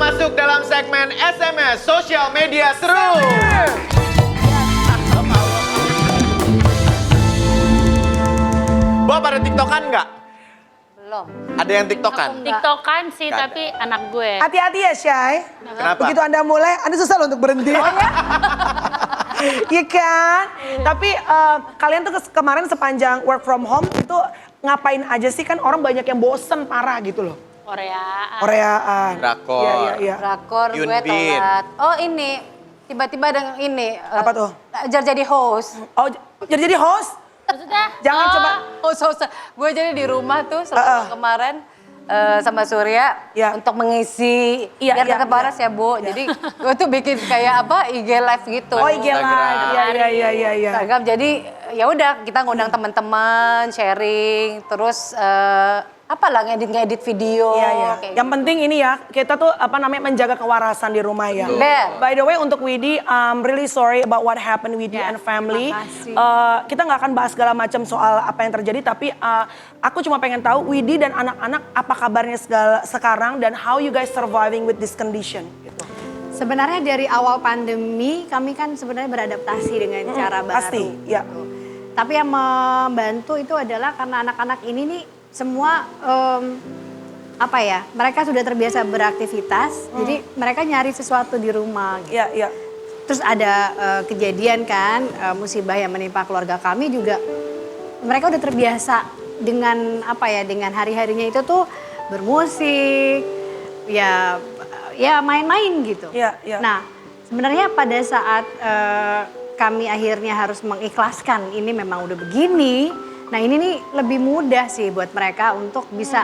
masuk dalam segmen SMS Sosial Media Seru. Bob, ada TikTokan nggak? Belum. Ada yang TikTokan? TikTokan sih, Nggak tapi anak gue. Hati-hati ya, Syai. Kenapa? Begitu Anda mulai, Anda susah loh untuk berhenti. Oh ya? Iya kan? Tapi kalian tuh kemarin sepanjang work from home itu ngapain aja sih? Kan orang banyak yang bosen parah gitu loh. Koreaan. Koreaan. Drakor. Iya, iya. Drakor gue Yun Bin. telat. Oh ini, tiba-tiba ada ini. Apa tuh? Jadi host. Oh, jadi host? Maksudnya? Jangan coba. Host. Gue jadi di rumah tuh selama kemarin sama Surya Iya. untuk mengisi. Iya, biar iya, tetap waras iya. ya Bu. Jadi gue tuh bikin kayak apa IG live gitu. Oh, IG live. Iya. Instagram. Jadi ya udah kita ngundang teman-teman sharing terus apalah ngedit video. Iya. kayak Yang gitu. penting ini ya, kita tuh menjaga kewarasan di rumah ya. Betul. By the way untuk Widi, I'm really sorry about what happened with you and family. makasih. Kita nggak akan bahas segala macam soal apa yang terjadi, tapi aku cuma pengen tahu Widi dan anak-anak apa kabarnya sekarang dan how you guys surviving with this condition. Gitu. Sebenarnya dari awal pandemi kami kan sebenarnya beradaptasi dengan cara baru. Pasti, ya. Tapi yang membantu itu adalah karena anak-anak ini nih semua mereka sudah terbiasa beraktivitas, jadi mereka nyari sesuatu di rumah. Gitu. Iya. Terus ada kejadian kan musibah yang menimpa keluarga kami juga, mereka udah terbiasa dengan dengan hari-harinya itu tuh bermusik, ya main-main gitu. Iya. Nah, sebenarnya pada saat kami akhirnya harus mengikhlaskan ini memang udah begini, nah ini nih lebih mudah sih buat mereka untuk bisa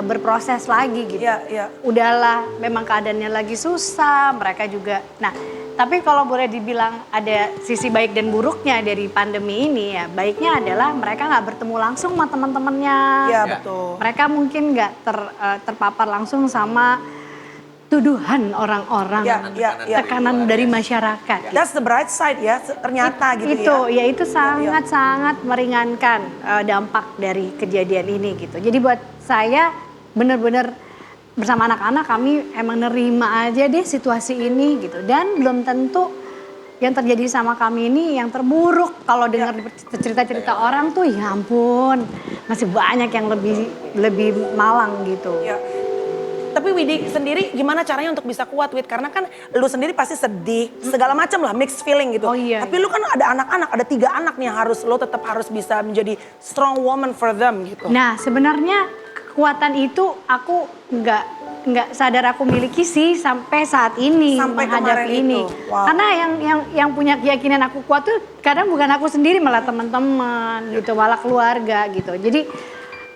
berproses lagi gitu. Iya. Udahlah, memang keadaannya lagi susah, mereka juga. Nah, tapi kalau boleh dibilang ada sisi baik dan buruknya dari pandemi ini ya, baiknya adalah mereka nggak bertemu langsung sama teman-temannya. Iya, betul. Mereka mungkin nggak terpapar langsung sama tuduhan orang-orang, Iya. tekanan dari masyarakat. That's the bright side ya, ternyata gitu ya. Itu sangat-sangat meringankan dampak dari kejadian ini gitu. Jadi buat saya benar-benar bersama anak-anak kami emang nerima aja deh situasi ini gitu. Dan belum tentu yang terjadi sama kami ini yang terburuk. Kalau dengar cerita-cerita orang tuh ya ampun, masih banyak yang lebih malang gitu. Ya. Tapi Widi sendiri gimana caranya untuk bisa kuat, Wid? Karena kan lu sendiri pasti sedih, segala macam lah, mixed feeling gitu. Oh, iya. Tapi lu kan ada anak-anak, ada 3 anak nih yang lo tetap harus bisa menjadi strong woman for them gitu. Nah sebenarnya kekuatan itu aku nggak sadar aku miliki sih sampai saat ini Sampai kemarin menghadapi ini. itu. Wow. Karena yang punya keyakinan aku kuat tuh kadang bukan aku sendiri, malah teman-teman gitu, malah keluarga gitu. Jadi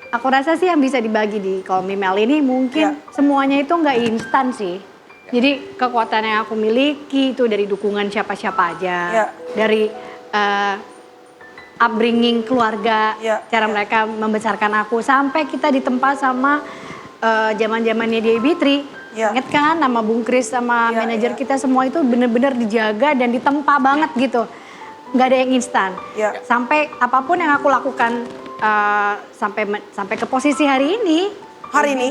aku rasa sih yang bisa dibagi di kaum Mimel ini mungkin semuanya itu nggak instan sih. Jadi kekuatan yang aku miliki itu dari dukungan siapa-siapa aja, dari upbringing keluarga, cara mereka membesarkan aku sampai kita ditempa sama zaman-zamannya di Bitri. Ingat kan nama Bung Kris sama manajer kita semua itu benar-benar dijaga dan ditempa banget gitu. Nggak ada yang instan. Sampai apapun yang aku lakukan sampai ke posisi hari ini. Hari ini?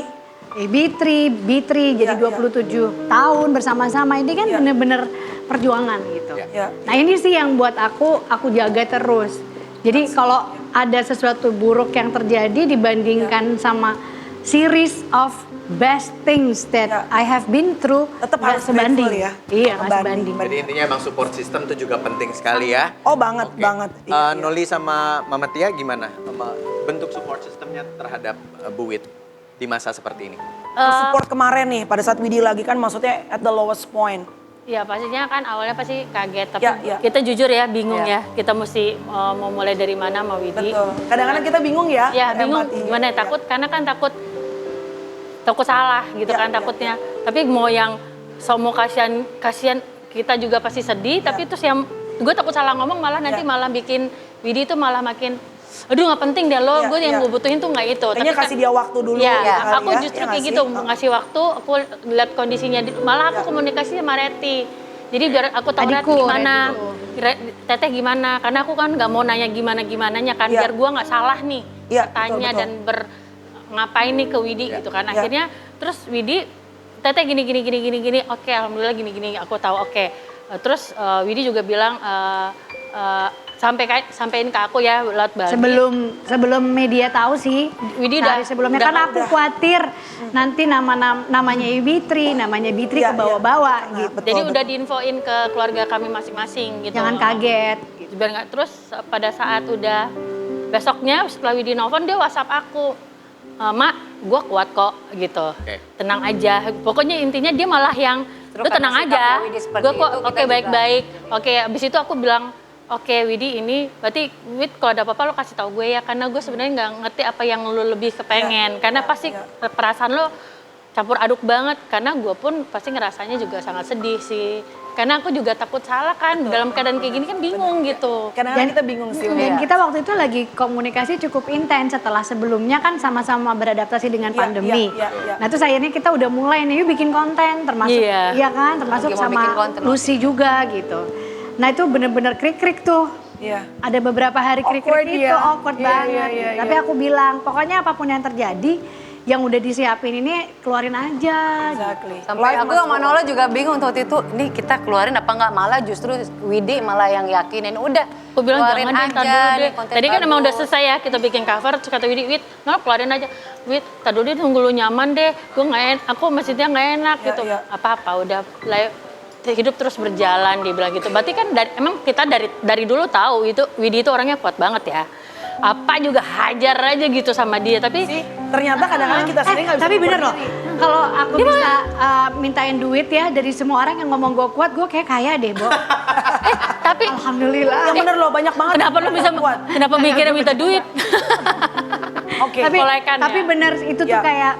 Bitri jadi 27 tahun bersama-sama ini kan bener-bener perjuangan gitu. Nah ini sih yang buat aku jaga terus. Jadi kalau ada sesuatu buruk yang terjadi dibandingkan sama series of best things that I have been through, tetap nggak harus sebanding. grateful ya. Iya, nggak sebanding. Jadi intinya emang support system itu juga penting sekali ya. Oh banget. Iya. Noli sama Mama Tia gimana? Bentuk support systemnya terhadap Bu Wid di masa seperti ini? Support kemarin nih pada saat Widi lagi kan maksudnya at the lowest point. Ya pastinya kan awalnya pasti kaget, tapi Ya. kita jujur ya bingung ya. Kita mesti mau mulai dari mana sama Widi. Betul. Kadang-kadang kita bingung ya. Ya bingung empatinya. gimana ya, takut karena kan takut salah gitu kan takutnya. Tapi mau yang mau kasihan kita juga pasti sedih, tapi terus yang gue takut salah ngomong malah nanti malah bikin Widi itu malah makin aduh nggak penting deh lo, gue yang gue butuhin tuh nggak itu. Kayaknya Tapi kasih dia waktu dulu. Ya, kali aku ya, justru ya kayak nggak gitu, sih? ngasih waktu, aku lihat kondisinya, malah aku komunikasi sama Reti. Jadi biar aku tahu Reti gimana, Teteh gimana, karena aku kan nggak mau nanya gimana-gimananya kan, biar gue nggak salah nih bertanya dan ngapain nih ke Widi gitu kan. Akhirnya terus Widi Teteh gini. Oke, alhamdulillah gini. Aku tahu, oke. Terus Widi juga bilang sampein ke aku ya lewat Barbie. Sebelum media tahu sih, Widi hari sebelumnya udah kan aku khawatir nanti namanya Bitri ke bawah-bawa gitu. Jadi udah diinfoin ke keluarga kami masing-masing gitu. Jangan kaget. Gitu. Biar nggak, terus pada saat udah besoknya setelah Widi nelfon dia WhatsApp aku, Mak, gue kuat kok gitu, tenang aja. Pokoknya intinya dia malah yang Terus lu tenang karena sikapnya aja, Widi seperti gue kok itu, kita oke juga- baik-baik. Oke, abis itu aku bilang, oke Widi ini berarti Wid kalau ada apa-apa lo kasih tahu gue ya, karena gue sebenarnya nggak ngerti apa yang lo lebih kepengen, karena pasti perasaan lo campur aduk banget, karena gue pun pasti ngerasanya juga sangat sedih sih. Karena aku juga takut salah kan, dalam keadaan kayak gini kan bingung gitu. Kadang-kadang kita bingung sih. Dan kita waktu itu lagi komunikasi cukup intens setelah sebelumnya kan sama-sama beradaptasi dengan Iya, pandemi. iya. Nah terus akhirnya kita udah mulai nih yuk bikin konten termasuk Iya. iya kan termasuk Lagi mau sama bikin konten, Lucy juga gitu. Nah itu bener-bener krik-krik tuh. Iya. Ada beberapa hari krik-krik Awkward itu ya. awkward Iya, banget. iya, Tapi iya. aku bilang pokoknya apapun yang terjadi yang udah disiapin ini keluarin aja. Exactly. Sampai aku sama Nola juga bingung waktu itu, ini kita keluarin apa nggak, malah justru Widi malah yang yakinin, udah Aku bilang keluarin jangan deh, tar aja dulu nih deh. konten Tadi kan emang udah bagus. selesai ya, kita bikin cover, terus kata Widi, Wid, nggak keluarin aja. Wid, tar dulu deh, tunggu lu nyaman deh. Gue nggak enak, aku maksudnya nggak enak gitu. iya. Apa-apa, udah hidup terus berjalan, dia bilang gitu. Berarti kan emang kita dari dulu tahu itu Widi itu orangnya kuat banget ya. Apa juga hajar aja gitu sama dia, tapi Ternyata kadang-kadang kita sendiri nggak bisa Tapi bener loh, berdiri. kalau aku bisa mintain duit ya dari semua orang yang ngomong gue kuat, gue kayak kaya deh, Bo. tapi Alhamdulillah. Yang bener loh, banyak banget. kenapa lu bisa kuat. kenapa mikirnya minta duit? Oke. Tapi bener itu tuh Ya. kayak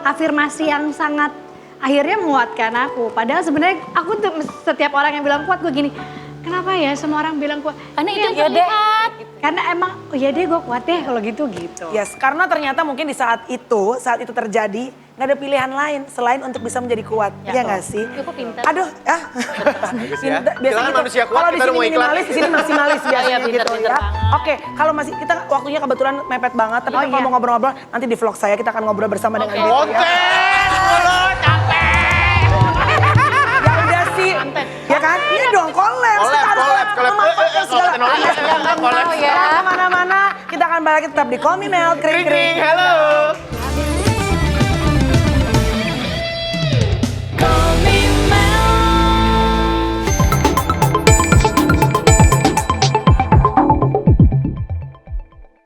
afirmasi yang sangat akhirnya menguatkan aku. Padahal sebenarnya aku tuh setiap orang yang bilang kuat gue gini, kenapa ya semua orang bilang kuat? Karena itu yang Ya deh. terlihat. Karena emang oh ya deh gue kuat deh kalau gitu. Yes, karena ternyata mungkin di saat itu terjadi, nggak ada pilihan lain selain untuk bisa menjadi kuat. Iya nggak sih? Cukup pintar. Aduh, ya. Biasa Kita kan gitu. manusia kuat, Kalau di kita udah sini mau iklan. minimalis, di sini maksimalis biasanya Iya, pintar, gitu pintar ya. banget. Oke, kalau masih kita waktunya kebetulan mepet banget, tapi Oh, kalau iya. mau ngobrol-ngobrol nanti di vlog saya kita akan ngobrol bersama dengan Oke. Widi ya. Konten mulu, capek. Ya udah sih, ya kan? Iya dong, collab. Collab, Kita harus collab. memanfaatkan segala. Collab. Jangan Collab. tahu ya. Kemana-mana, kita akan balik tetap di Call Me Mel, kring-kring. Halo.